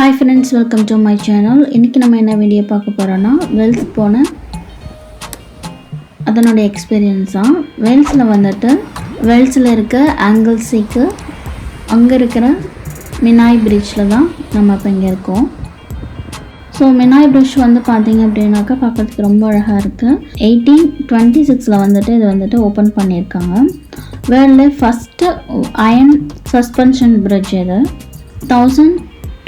Hi friends, welcome to my channel. இன்னைக்கு நம்ம என்ன வீடியோ பார்க்க போறோம்னா வேல்ஸ் போன அதனோட எக்ஸ்பீரியன்ஸா. வேல்ஸ்ல இருக்க ஆங்கிள்ஸிக்கு அங்க இருக்கிற மெனாய் பிரிட்ஜ்ல தான் நம்ம இப்ப இங்க இருக்கோம். ஸோ மெனாய் பிரிட்ஜ் வந்து பார்த்தீங்க அப்படின்னாக்கா பார்க்கறதுக்கு ரொம்ப அழகாக இருக்குது. 1826 இது ஓப்பன் பண்ணியிருக்காங்க. வேர்ல்ட்ல ஃபஸ்ட்டு அயன் சஸ்பென்ஷன் பிரிட்ஜ் இது.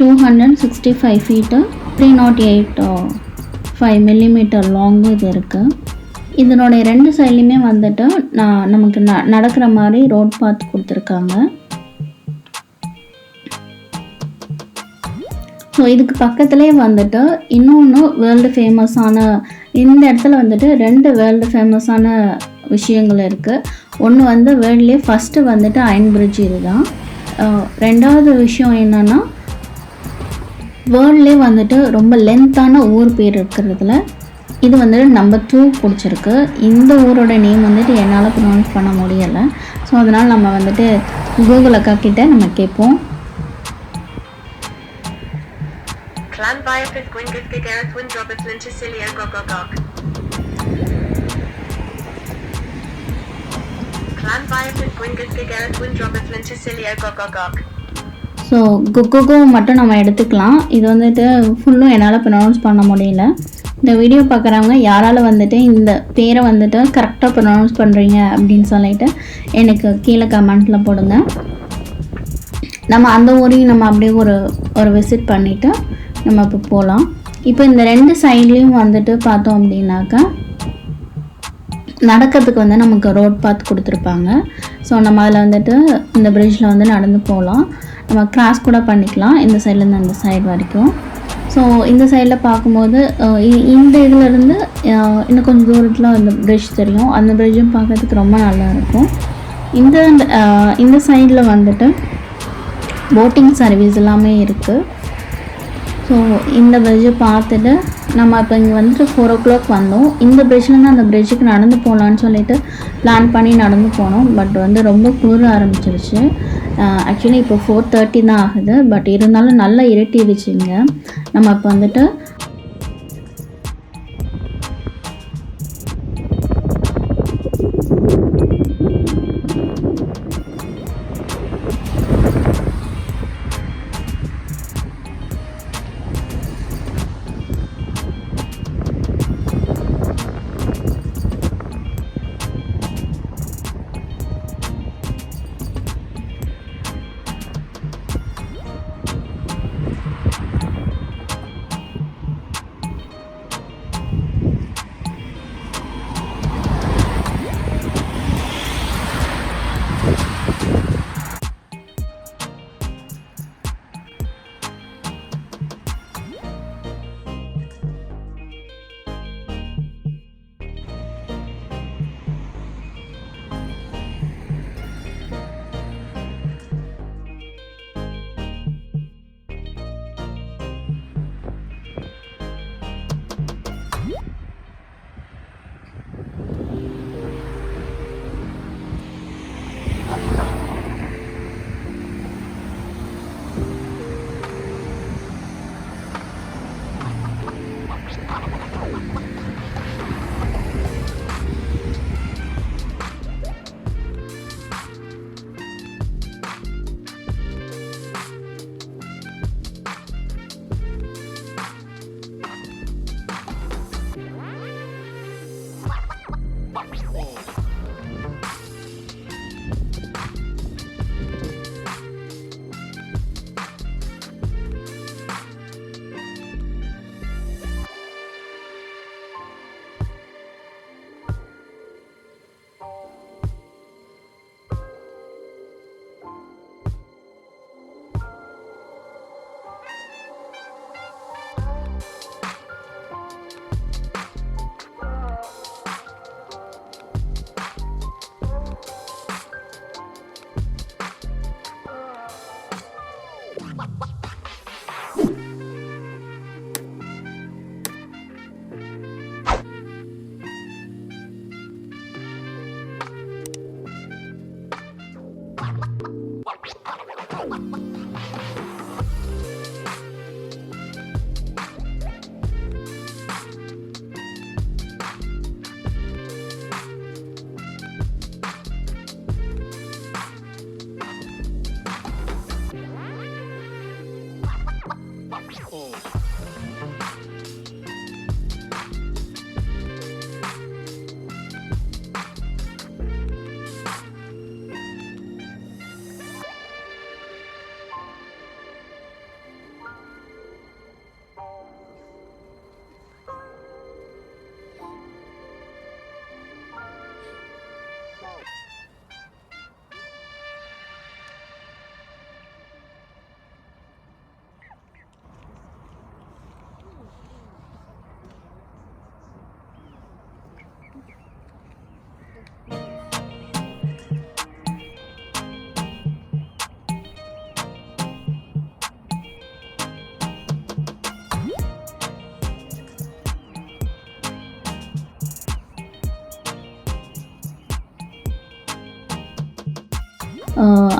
1265 feet 308.5 millimeter லாங் இது இருக்குது. இதனுடைய ரெண்டு சைட்லையுமே நமக்கு நடக்கிற மாதிரி ரோட் பாத் கொடுத்துருக்காங்க. ஸோ இதுக்கு பக்கத்துலேயே இன்னொன்று வேர்ல்டு ஃபேமஸான இந்த இடத்துல ரெண்டு வேர்ல்டு ஃபேமஸான விஷயங்கள் இருக்குது. ஒன்று வேர்ல்ட்லேயே ஃபஸ்ட்டு அயன் பிரிட்ஜ் இதுதான். ரெண்டாவது விஷயம் என்னென்னா வேர்ல்ட்லேயே ரொம்ப லென்த்தான ஊர் பேர் இருக்கிறதுல இது நம்பர் 2 பிடிச்சிருக்கு. இந்த ஊரோட நேம் என்னால் ப்ரொனவுன்ஸ் பண்ண முடியலை. ஸோ அதனால் நம்ம கூகுள் அக்கா கிட்ட நம்ம கேட்போம். ஸோ குக்கோ மட்டும் நம்ம எடுத்துக்கலாம். இது ஃபுல்லும் என்னால் ப்ரொனவுன்ஸ் பண்ண முடியல. இந்த வீடியோ பார்க்குறவங்க யாரால் இந்த பேரை கரெக்டாக ப்ரொனவுன்ஸ் பண்ணுறீங்க அப்படின்னு சொல்லிட்டு எனக்கு கீழே கமெண்ட்டில் போடுங்க. நம்ம அந்த ஊரையும் நம்ம அப்படியே ஒரு விசிட் பண்ணிவிட்டு நம்ம இப்போ போகலாம். இப்போ இந்த ரெண்டு சைட்லேயும் பார்த்தோம் அப்படின்னாக்கா நடக்கிறதுக்கு நமக்கு ரோட் பாத் கொடுத்துருப்பாங்க. ஸோ நம்ம அதில் இந்த பிரிட்ஜில் நடந்து போகலாம். நம்ம கிராஸ் கூட பண்ணிக்கலாம் இந்த சைட்லேருந்து அந்த சைடு வரைக்கும். ஸோ இந்த சைடில் பார்க்கும்போது இந்த இதிலேருந்து இன்னும் கொஞ்சம் தூரத்தில் அந்த பிரிட்ஜ் தெரியும். அந்த பிரிட்ஜும் பார்க்கறதுக்கு ரொம்ப நல்லா இருக்கும். இந்த சைடில் போட்டிங் சர்வீஸ் எல்லாமே இருக்குது. ஸோ இந்த பிரிட்ஜை பார்த்துட்டு நம்ம இப்போ இங்கே 4 o'clock வந்தோம். இந்த பிரிட்ஜ்லேருந்து அந்த பிரிட்ஜுக்கு நடந்து போகலான்னு சொல்லிட்டு பிளான் பண்ணி நடந்து போனோம். பட் ரொம்ப குளிர ஆரம்பிச்சிருச்சு. ஆக்சுவலி இப்போ 4:30 தான் ஆகுது. பட் இருந்தாலும் நல்லா இருட்டிடுச்சுங்க. நம்ம இப்போ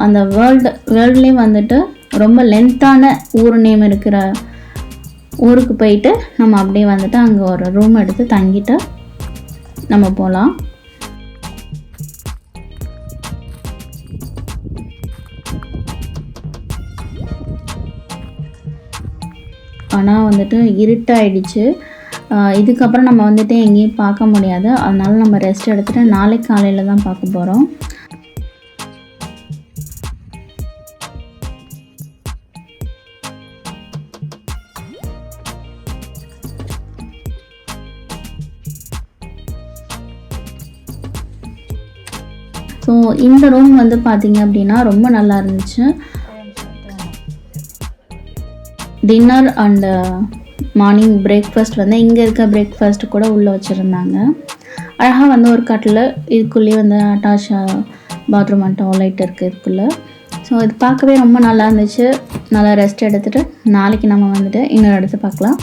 அந்த வேர்ல்ட்லேயே வந்துட்டு ரொம்ப லென்த்தான ஊர் நேம் இருக்கிற ஊருக்கு போயிட்டு நம்ம அப்படியே வந்துட்டு அங்கே ஒரு ரூம் எடுத்து தங்கிட்டு நம்ம போகலாம். ஆனால் வந்துட்டு இருட்டாயிடுச்சு. இதுக்கப்புறம் நம்ம வந்துட்டு எங்கேயும் பார்க்க முடியாது. அதனால நம்ம ரெஸ்ட் எடுத்துகிட்டு நாளைக்கு காலையில் தான் பார்க்க போகிறோம். ஸோ இந்த ரூம் வந்து பார்த்திங்க அப்படின்னா ரொம்ப நல்லா இருந்துச்சு. டின்னர் அண்டு மார்னிங் பிரேக்ஃபாஸ்ட் வந்து இங்கே இருக்க பிரேக்ஃபாஸ்ட் கூட உள்ளே வச்சுருந்தாங்க. அழகாக வந்து ஒரு கட்டில், இதுக்குள்ளேயே வந்து அட்டாச் பாத்ரூம் அண்ட் டாய்லெட் இருக்குது இதுக்குள்ளே. ஸோ இது பார்க்கவே ரொம்ப நல்லா இருந்துச்சு. நல்லா ரெஸ்ட் எடுத்துகிட்டு நாளைக்கு நம்ம வந்துட்டு இன்னொரு இடத்த பார்க்கலாம்.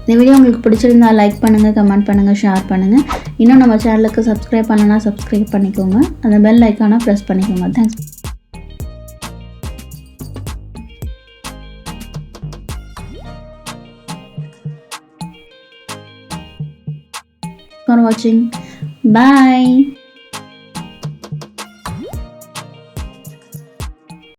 இந்த வீடியோ உங்களுக்கு பிடிச்சிருந்தா லைக் பண்ணுங்கள், கமெண்ட் பண்ணுங்கள், ஷேர் பண்ணுங்கள். இன்னும் நம்ம சேனலுக்கு சப்ஸ்கிரைப் பண்ணலன்னா சப்ஸ்கிரைப் பண்ணிக்கோங்க. அந்த பெல் ஐக்கானை ப்ரெஸ் பண்ணிக்கோங்க. தேங்க்ஸ் ஃபார் வாட்சிங். பாய்.